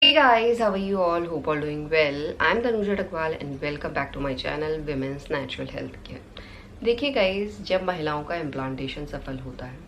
Hey guys, how are you all? Hope all doing well. I'm Tanuja Takwal and welcome back to my channel Women's Natural Health Care. देखिए guys, जब महिलाओं का implantation सफल होता है,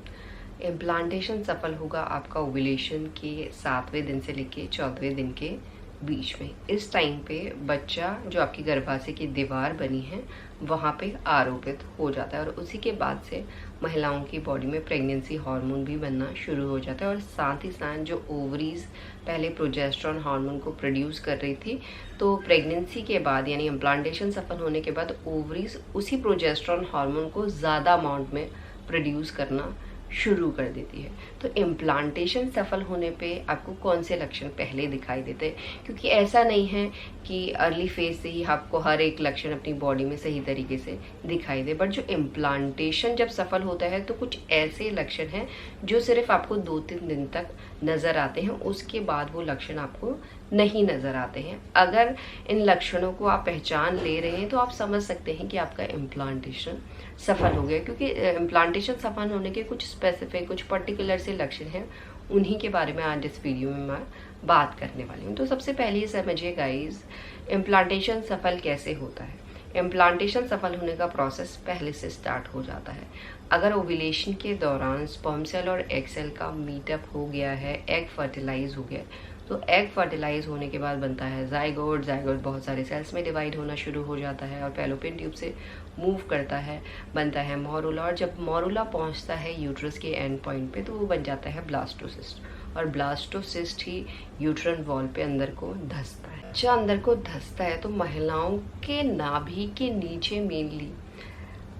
implantation सफल होगा आपका ओव्यूलेशन के 7वें दिन से लेके 14वें दिन के बीच में। इस टाइम पे बच्चा जो आपकी गर्भाशय की दीवार बनी है वहाँ पे आरोपित हो जाता है और उसी के बाद से महिलाओं की बॉडी में प्रेगनेंसी हार्मोन भी बनना शुरू हो जाता है और साथ ही साथ जो ओवरीज पहले प्रोजेस्टेरॉन हार्मोन को प्रोड्यूस कर रही थी, तो प्रेगनेंसी के बाद यानी इम्प्लांटेशन सफल होने के बाद ओवरीज उसी प्रोजेस्टेरॉन हार्मोन को ज़्यादा अमाउंट में प्रोड्यूस करना शुरू कर देती है। तो इम्प्लांटेशन सफल होने पे आपको कौन से लक्षण पहले दिखाई देते हैं, क्योंकि ऐसा नहीं है कि अर्ली फेज से ही आपको हर एक लक्षण अपनी बॉडी में सही तरीके से दिखाई दे, बट जो इम्प्लांटेशन जब सफल होता है तो कुछ ऐसे लक्षण हैं जो सिर्फ आपको 2-3 दिन तक नज़र आते हैं, उसके बाद वो लक्षण आपको नहीं नज़र आते हैं। अगर इन लक्षणों को आप पहचान ले रहे हैं तो आप समझ सकते हैं कि आपका इम्प्लांटेशन सफल हो गया, क्योंकि इम्प्लांटेशन सफल होने के कुछ स्पेसिफिक कुछ पर्टिकुलर से लक्षण हैं, उन्हीं के बारे में आज इस वीडियो में मैं बात करने वाली हूँ। तो सबसे पहले समझिए गाइस, इम्प्लांटेशन सफल कैसे होता है। इम्प्लांटेशन सफल होने का प्रोसेस पहले से स्टार्ट हो जाता है। अगर ओव्यूलेशन के दौरान स्पर्म सेल और एग सेल का मीटअप हो गया है, एग फर्टिलाइज हो गया, तो एग फर्टिलाइज होने के बाद बनता है जाइगोट। जाइगोट बहुत सारे सेल्स में डिवाइड होना शुरू हो जाता है और फैलोपियन ट्यूब से मूव करता है, बनता है मोरुला, और जब मोरुला पहुंचता है यूट्रस के एंड पॉइंट पे तो वो बन जाता है ब्लास्टोसिस्ट, और ब्लास्टोसिस्ट ही यूट्रन वॉल पे अंदर को धंसता है। जब अंदर को धंसता है तो महिलाओं के नाभि के नीचे मेनली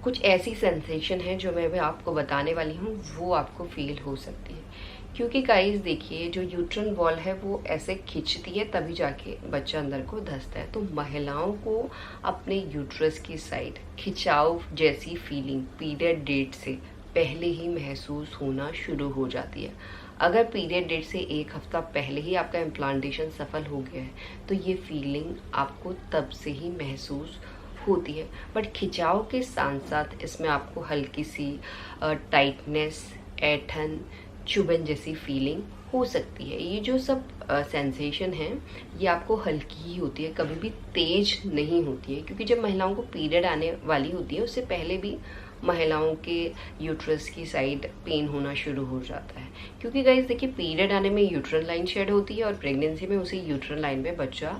कुछ ऐसी सेंसेशन है जो मैं भी आपको बताने वाली हूँ, वो आपको फील हो सकती है। क्योंकि गाइस देखिए, जो यूट्रन वॉल है वो ऐसे खिंचती है तभी जाके बच्चा अंदर को धंसता है। तो महिलाओं को अपने यूट्रस की साइड खिंचाव जैसी फीलिंग पीरियड डेट से पहले ही महसूस होना शुरू हो जाती है। अगर पीरियड डेट से 1 हफ्ता पहले ही आपका इम्प्लांटेशन सफल हो गया है तो ये फीलिंग आपको तब से ही महसूस होती है। बट खिंचाव के साथ साथ इसमें आपको हल्की सी टाइटनेस, ऐंठन, चुभन जैसी फीलिंग हो सकती है। ये जो सब सेंसेशन है ये आपको हल्की ही होती है, कभी भी तेज नहीं होती है, क्योंकि जब महिलाओं को पीरियड आने वाली होती है उससे पहले भी महिलाओं के यूट्रस की साइड पेन होना शुरू हो जाता है। क्योंकि गाइस देखिए, पीरियड आने में यूट्रन लाइन शेड होती है और प्रेगनेंसी में उसी यूट्रन लाइन में बच्चा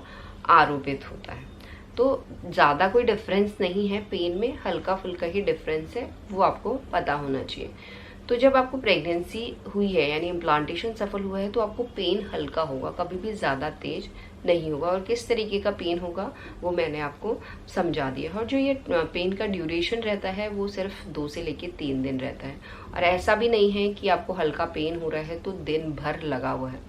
आरोपित होता है। तो ज़्यादा कोई डिफरेंस नहीं है पेन में, हल्का फुल्का ही डिफरेंस है, वो आपको पता होना चाहिए। तो जब आपको प्रेगनेंसी हुई है यानी इम्प्लांटेशन सफल हुआ है तो आपको पेन हल्का होगा, कभी भी ज़्यादा तेज नहीं होगा। और किस तरीके का पेन होगा वो मैंने आपको समझा दिया। और जो ये पेन का ड्यूरेशन रहता है वो सिर्फ 2 से लेके 3 दिन रहता है, और ऐसा भी नहीं है कि आपको हल्का पेन हो रहा है तो दिन भर लगा हुआ है।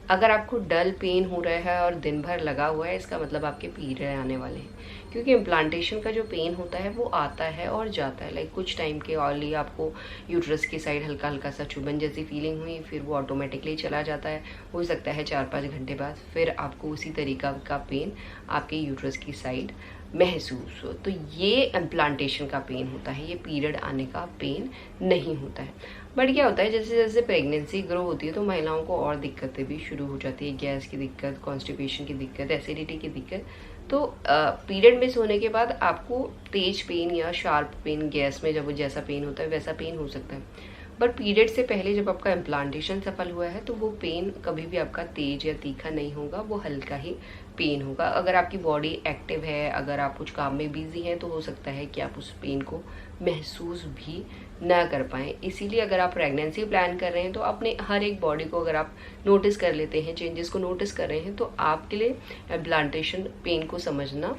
अगर आपको डल पेन हो रहा है और दिन भर लगा हुआ है, इसका मतलब आपके पीरियड आने वाले हैं। क्योंकि इम्प्लांटेशन का जो पेन होता है वो आता है और जाता है, लाइक कुछ टाइम के ऑर्ली आपको यूट्रस की साइड हल्का हल्का सा चुभन जैसी फीलिंग हुई, फिर वो ऑटोमेटिकली चला जाता है। हो सकता है 4-5 घंटे बाद फिर आपको उसी तरीका का पेन आपके यूट्रस की साइड महसूस हो। तो ये इम्प्लांटेशन का पेन होता है, ये पीरियड आने का पेन नहीं होता है। बट क्या होता है, जैसे जैसे प्रेगनेंसी ग्रो होती है तो महिलाओं को और दिक्कतें भी शुरू हो जाती है, गैस की दिक्कत, कॉन्स्टिपेशन की दिक्कत, एसिडिटी की दिक्कत। तो पीरियड मिस होने के बाद आपको तेज पेन या शार्प पेन, गैस में जब जैसा पेन होता है वैसा पेन हो सकता है। बट पीरियड से पहले जब आपका इम्प्लांटेशन सफल हुआ है तो वो पेन कभी भी आपका तेज या तीखा नहीं होगा, वो हल्का ही पेन होगा। अगर आपकी बॉडी एक्टिव है, अगर आप कुछ काम में बिजी हैं तो हो सकता है कि आप उस पेन को महसूस भी ना कर पाएँ। इसीलिए अगर आप प्रेगनेंसी प्लान कर रहे हैं तो अपने हर एक बॉडी को अगर आप नोटिस कर लेते हैं, चेंजेस को नोटिस कर रहे हैं, तो आपके लिए इम्प्लांटेशन पेन को समझना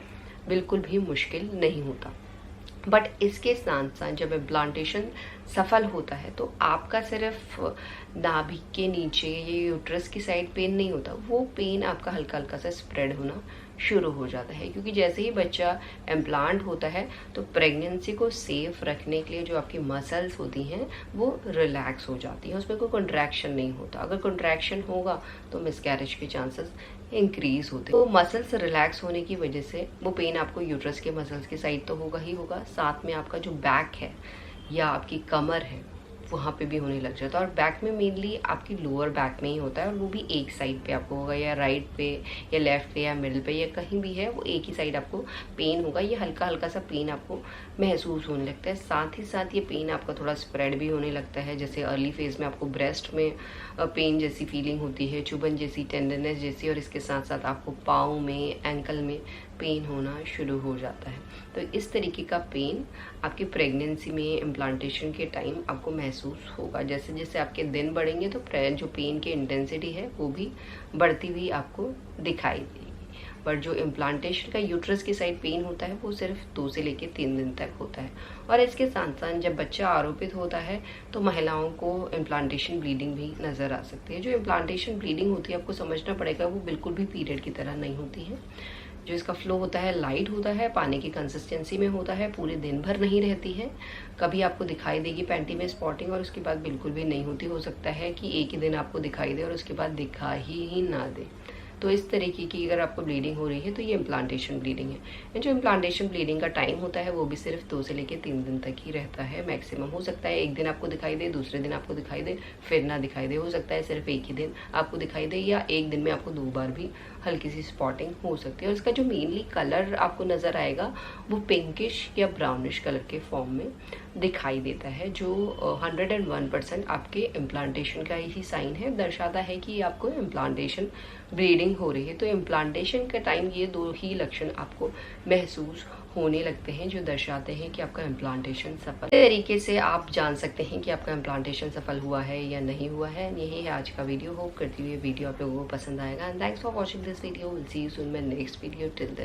बिल्कुल भी मुश्किल नहीं होता। बट इसके साथ साथ जब इम्प्लांटेशन सफल होता है तो आपका सिर्फ नाभि के नीचे ये यूट्रस की साइड पेन नहीं होता, वो पेन आपका हल्का हल्का सा स्प्रेड होना शुरू हो जाता है। क्योंकि जैसे ही बच्चा इम्प्लांट होता है तो प्रेगनेंसी को सेफ रखने के लिए जो आपकी मसल्स होती हैं वो रिलैक्स हो जाती हैं, उसमें कोई कॉन्ट्रैक्शन नहीं होता। अगर कॉन्ट्रैक्शन होगा तो मिसकैरेज के चांसेस इंक्रीज होते हैं। तो मसल्स रिलैक्स होने की वजह से वो पेन आपको यूट्रस के मसल्स की साइड तो होगा ही होगा, साथ में आपका जो बैक है या आपकी कमर है वहाँ पे भी होने लग जाता है। और बैक में मेनली आपकी लोअर बैक में ही होता है, और वो भी एक साइड पे आपको होगा, या राइट पे या लेफ्ट पे या मिडिल पे या कहीं भी है, वो एक ही साइड आपको पेन होगा। ये हल्का हल्का सा पेन आपको महसूस होने लगता है। साथ ही साथ ये पेन आपका थोड़ा स्प्रेड भी होने लगता है। जैसे अर्ली फेज में आपको ब्रेस्ट में पेन जैसी फीलिंग होती है, चुभन जैसी, टेंडरनेस जैसी, और इसके साथ साथ आपको पाँव में, एंकल में पेन होना शुरू हो जाता है। तो इस तरीके का पेन आपकी प्रेगनेंसी में इम्प्लांटेशन के टाइम आपको महसूस होगा। जैसे जैसे आपके दिन बढ़ेंगे तो जो पेन की इंटेंसिटी है वो भी बढ़ती हुई आपको दिखाई देगी। पर जो इम्प्लांटेशन का यूट्रस की साइड पेन होता है वो सिर्फ 2 से लेकर 3 दिन तक होता है। और इसके साथ साथ जब बच्चा आरोपित होता है तो महिलाओं को इम्प्लांटेशन ब्लीडिंग भी नज़र आ सकती है। जो इम्प्लांटेशन ब्लीडिंग होती है, आपको समझना पड़ेगा, वो बिल्कुल भी पीरियड की तरह नहीं होती है। जो इसका फ्लो होता है लाइट होता है, पानी की कंसिस्टेंसी में होता है, पूरे दिन भर नहीं रहती है। कभी आपको दिखाई देगी पैंटी में स्पॉटिंग और उसके बाद बिल्कुल भी नहीं होती। हो सकता है कि एक ही दिन आपको दिखाई दे और उसके बाद दिखाई ही ना दे। तो इस तरीके की अगर आपको ब्लीडिंग हो रही है तो ये इम्प्लांटेशन ब्लीडिंग है। जो इम्प्लांटेशन ब्लीडिंग का टाइम होता है वो भी सिर्फ 2 से लेकर 3 दिन तक ही रहता है मैक्सिमम। हो सकता है एक दिन आपको दिखाई दे, दूसरे दिन आपको दिखाई दे, फिर ना दिखाई दे। हो सकता है सिर्फ एक ही दिन आपको दिखाई दे, या एक दिन में आपको 2 बार भी हल्की सी स्पॉटिंग हो सकती है। और इसका जो मेनली कलर आपको नज़र आएगा वो पिंकिश या ब्राउनिश कलर के फॉर्म में दिखाई देता है, जो 101% आपके इम्प्लांटेशन का ही साइन है, दर्शाता है कि आपको इम्प्लांटेशन ब्लीडिंग हो रही है। तो इम्प्लांटेशन के टाइम ये 2 ही लक्षण आपको महसूस होने लगते हैं जो दर्शाते हैं कि आपका इम्प्लांटेशन सफल। इस तरीके से आप जान सकते हैं कि आपका इम्प्लांटेशन सफल हुआ है या नहीं हुआ है। यही है आज का वीडियो। होप करती हूँ ये वीडियो आप लोगों को पसंद आएगा। And thanks for watching this video. Will see you soon my next video. Till then.